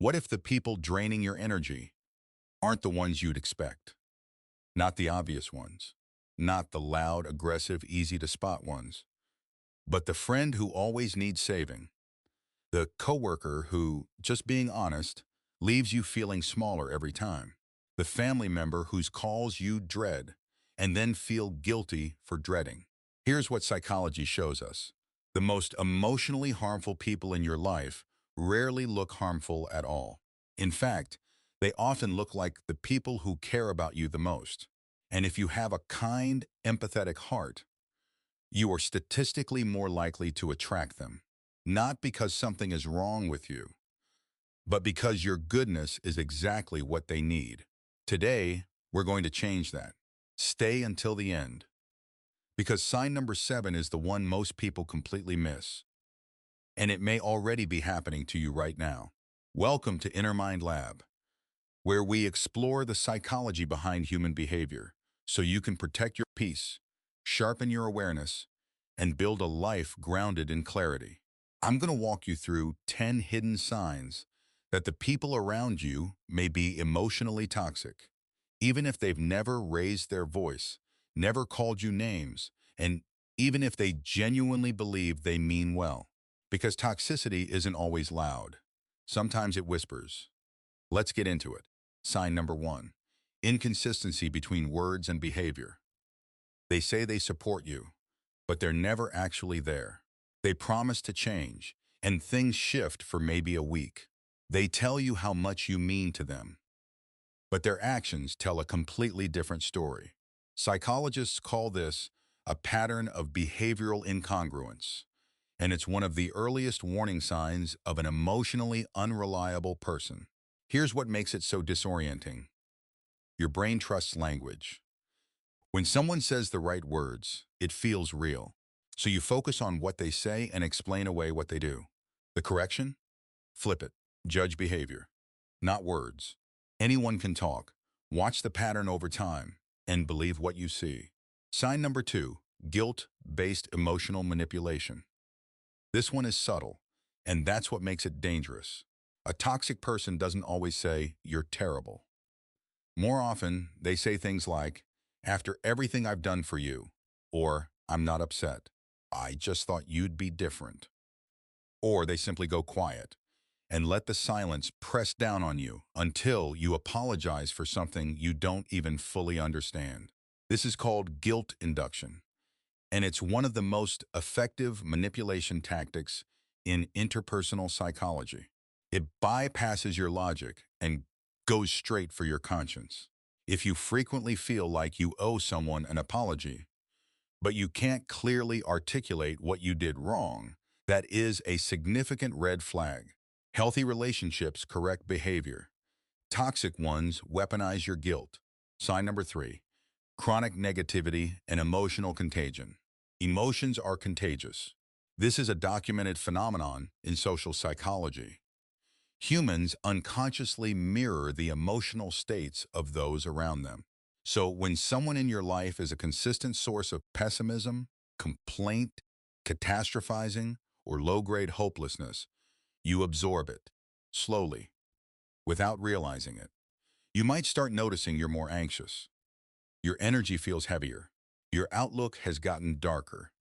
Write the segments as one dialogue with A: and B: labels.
A: What if the people draining your energy aren't the ones you'd expect? Not the obvious ones, not the loud, aggressive, easy to spot ones, but the friend who always needs saving, the coworker who, just being honest, leaves you feeling smaller every time, the family member whose calls you dread and then feel guilty for dreading. Here's what psychology shows us. The most emotionally harmful people in your life rarely look harmful at all. In fact, they often look like the people who care about you the most. And if you have a kind, empathetic heart, you are statistically more likely to attract them. Not because something is wrong with you, but because your goodness is exactly what they need. Today, we're going to change that. Stay until the end. Because sign number 7 is the one most people completely miss. And it may already be happening to you right now. Welcome to Inner Mind Lab, where we explore the psychology behind human behavior so you can protect your peace, sharpen your awareness, and build a life grounded in clarity. I'm going to walk you through 10 hidden signs that the people around you may be emotionally toxic, even if they've never raised their voice, never called you names, and even if they genuinely believe they mean well. Because toxicity isn't always loud. Sometimes it whispers. Let's get into it. Sign number 1. Inconsistency between words and behavior. They say they support you, but they're never actually there. They promise to change, and things shift for maybe a week. They tell you how much you mean to them, but their actions tell a completely different story. Psychologists call this a pattern of behavioral incongruence, and it's one of the earliest warning signs of an emotionally unreliable person. Here's what makes it so disorienting. Your brain trusts language. When someone says the right words, it feels real. So you focus on what they say and explain away what they do. The correction? Flip it. Judge behavior, not words. Anyone can talk. Watch the pattern over time and believe what you see. Sign number 2, guilt-based emotional manipulation. This one is subtle, and that's what makes it dangerous. A toxic person doesn't always say, "You're terrible." More often, they say things like, "After everything I've done for you," or "I'm not upset. I just thought you'd be different." Or they simply go quiet and let the silence press down on you until you apologize for something you don't even fully understand. This is called guilt induction, and it's one of the most effective manipulation tactics in interpersonal psychology. It bypasses your logic and goes straight for your conscience. If you frequently feel like you owe someone an apology, but you can't clearly articulate what you did wrong, that is a significant red flag. Healthy relationships correct behavior. Toxic ones weaponize your guilt. Sign number 3, chronic negativity and emotional contagion. Emotions are contagious. This is a documented phenomenon in social psychology. Humans unconsciously mirror the emotional states of those around them. So when someone in your life is a consistent source of pessimism, complaint, catastrophizing, or low-grade hopelessness, you absorb it, slowly, without realizing it. You might start noticing you're more anxious. Your energy feels heavier. Your outlook has gotten darker,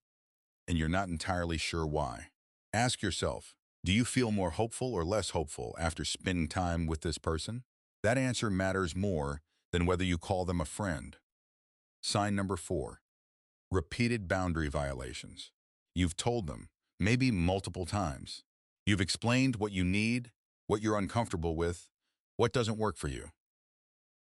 A: and you're not entirely sure why. Ask yourself, do you feel more hopeful or less hopeful after spending time with this person? That answer matters more than whether you call them a friend. Sign number 4, repeated boundary violations. You've told them, maybe multiple times. You've explained what you need, what you're uncomfortable with, what doesn't work for you.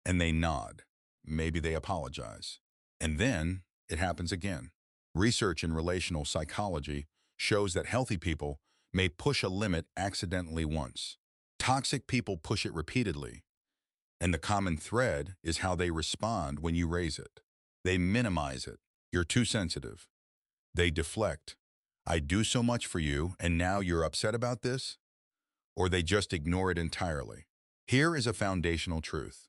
A: And they nod. Maybe they apologize. And then it happens again. Research in relational psychology shows that healthy people may push a limit accidentally once. Toxic people push it repeatedly. And the common thread is how they respond when you raise it. They minimize it. You're too sensitive. They deflect. I do so much for you, and now you're upset about this? Or they just ignore it entirely. Here is a foundational truth.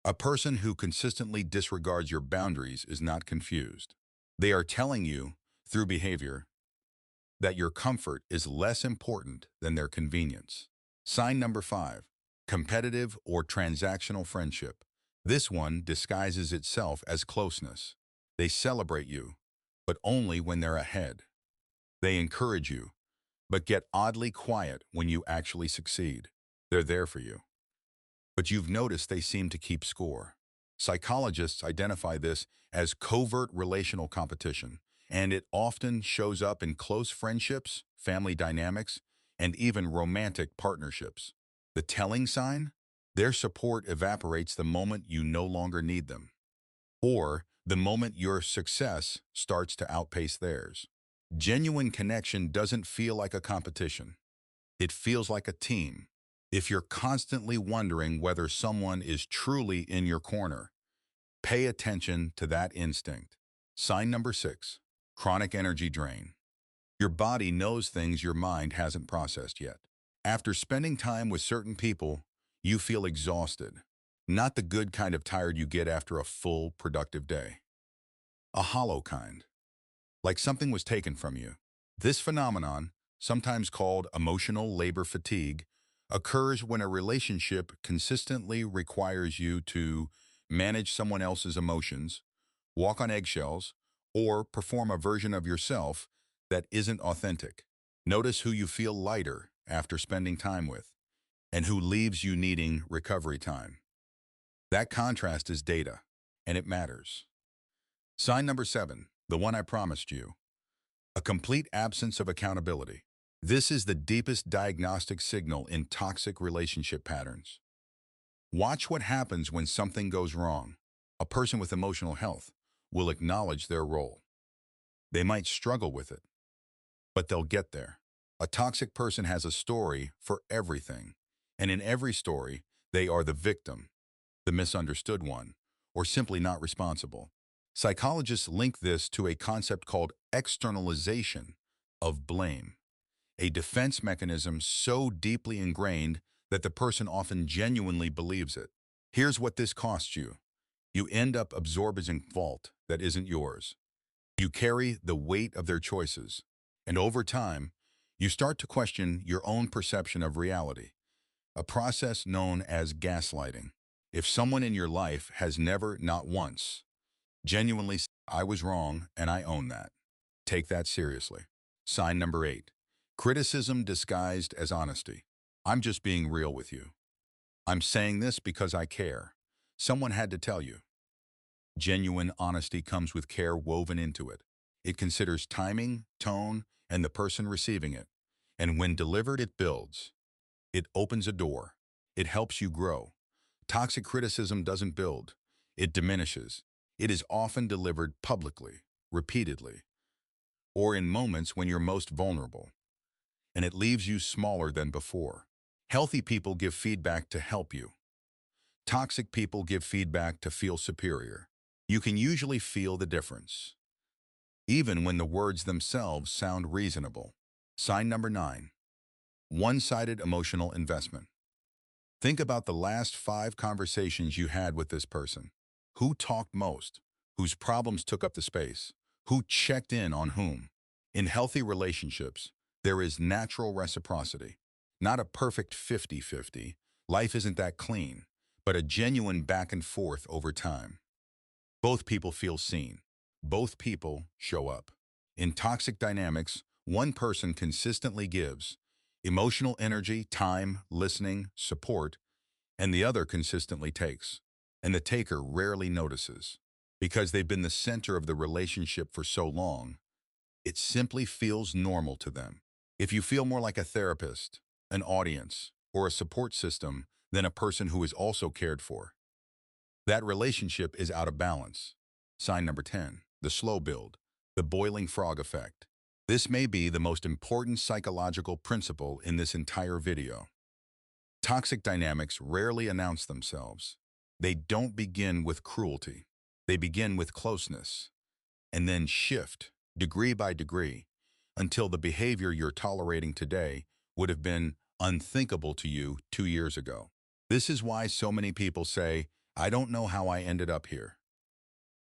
A: A person who consistently disregards your boundaries is not confused. They are telling you, through behavior, that your comfort is less important than their convenience. Sign number 5, competitive or transactional friendship. This one disguises itself as closeness. They celebrate you, but only when they're ahead. They encourage you, but get oddly quiet when you actually succeed. They're there for you, but you've noticed they seem to keep score. Psychologists identify this as covert relational competition, and it often shows up in close friendships, family dynamics, and even romantic partnerships. The telling sign? Their support evaporates the moment you no longer need them, or the moment your success starts to outpace theirs. Genuine connection doesn't feel like a competition. It feels like a team. If you're constantly wondering whether someone is truly in your corner, pay attention to that instinct. Sign number 6, chronic energy drain. Your body knows things your mind hasn't processed yet. After spending time with certain people, you feel exhausted. Not the good kind of tired you get after a full, productive day. A hollow kind, like something was taken from you. This phenomenon, sometimes called emotional labor fatigue, occurs when a relationship consistently requires you to manage someone else's emotions, walk on eggshells, or perform a version of yourself that isn't authentic. Notice who you feel lighter after spending time with, and who leaves you needing recovery time. That contrast is data, and it matters. Sign number 7, the one I promised you. A complete absence of accountability. This is the deepest diagnostic signal in toxic relationship patterns. Watch what happens when something goes wrong. A person with emotional health will acknowledge their role. They might struggle with it, but they'll get there. A toxic person has a story for everything, and in every story, they are the victim, the misunderstood one, or simply not responsible. Psychologists link this to a concept called externalization of blame, a defense mechanism so deeply ingrained that the person often genuinely believes it. Here's what this costs you. You end up absorbing fault that isn't yours. You carry the weight of their choices, and over time, you start to question your own perception of reality, a process known as gaslighting. If someone in your life has never, not once, genuinely said, "I was wrong and I own that," take that seriously. Sign number 8, criticism disguised as honesty. I'm just being real with you. I'm saying this because I care. Someone had to tell you. Genuine honesty comes with care woven into it. It considers timing, tone, and the person receiving it. And when delivered, it builds. It opens a door. It helps you grow. Toxic criticism doesn't build. It diminishes. It is often delivered publicly, repeatedly, or in moments when you're most vulnerable, and it leaves you smaller than before. Healthy people give feedback to help you. Toxic people give feedback to feel superior. You can usually feel the difference, even when the words themselves sound reasonable. Sign number 9, one-sided emotional investment. Think about the last 5 conversations you had with this person. Who talked most? Whose problems took up the space? Who checked in on whom? In healthy relationships, there is natural reciprocity. Not a perfect 50-50. Life isn't that clean, but a genuine back and forth over time. Both people feel seen. Both people show up. In toxic dynamics, one person consistently gives emotional energy, time, listening, support, and the other consistently takes. And the taker rarely notices. Because they've been the center of the relationship for so long, it simply feels normal to them. If you feel more like a therapist, an audience, or a support system than a person who is also cared for, that relationship is out of balance. Sign number 10, the slow build, the boiling frog effect. This may be the most important psychological principle in this entire video. Toxic dynamics rarely announce themselves. They don't begin with cruelty. They begin with closeness, and then shift, degree by degree, until the behavior you're tolerating today would have been unthinkable to you 2 years ago. This is why so many people say, "I don't know how I ended up here."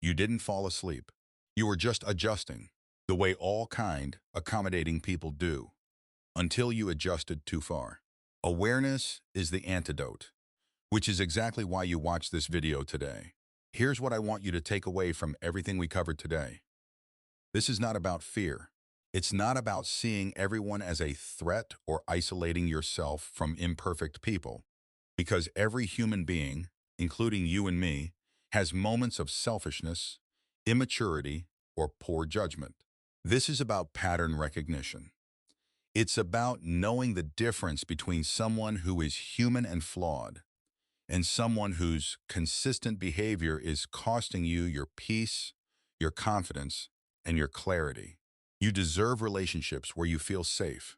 A: You didn't fall asleep. You were just adjusting, the way all kind, accommodating people do, until you adjusted too far. Awareness is the antidote, which is exactly why you watch this video today. Here's what I want you to take away from everything we covered today. This is not about fear. It's not about seeing everyone as a threat or isolating yourself from imperfect people, because every human being, including you and me, has moments of selfishness, immaturity, or poor judgment. This is about pattern recognition. It's about knowing the difference between someone who is human and flawed and someone whose consistent behavior is costing you your peace, your confidence, and your clarity. You deserve relationships where you feel safe,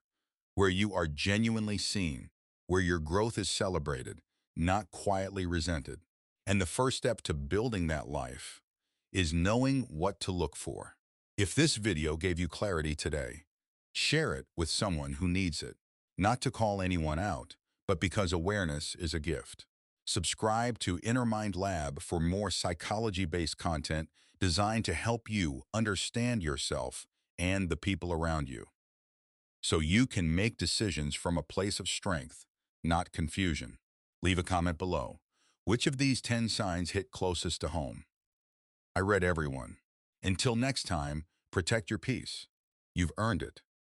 A: where you are genuinely seen, where your growth is celebrated, not quietly resented. And the first step to building that life is knowing what to look for. If this video gave you clarity today, share it with someone who needs it, not to call anyone out, but because awareness is a gift. Subscribe to Inner Mind Lab for more psychology-based content designed to help you understand yourself and the people around you, so you can make decisions from a place of strength, not confusion. Leave a comment below. Which of these 10 signs hit closest to home? I read everyone. Until next time, protect your peace. You've earned it.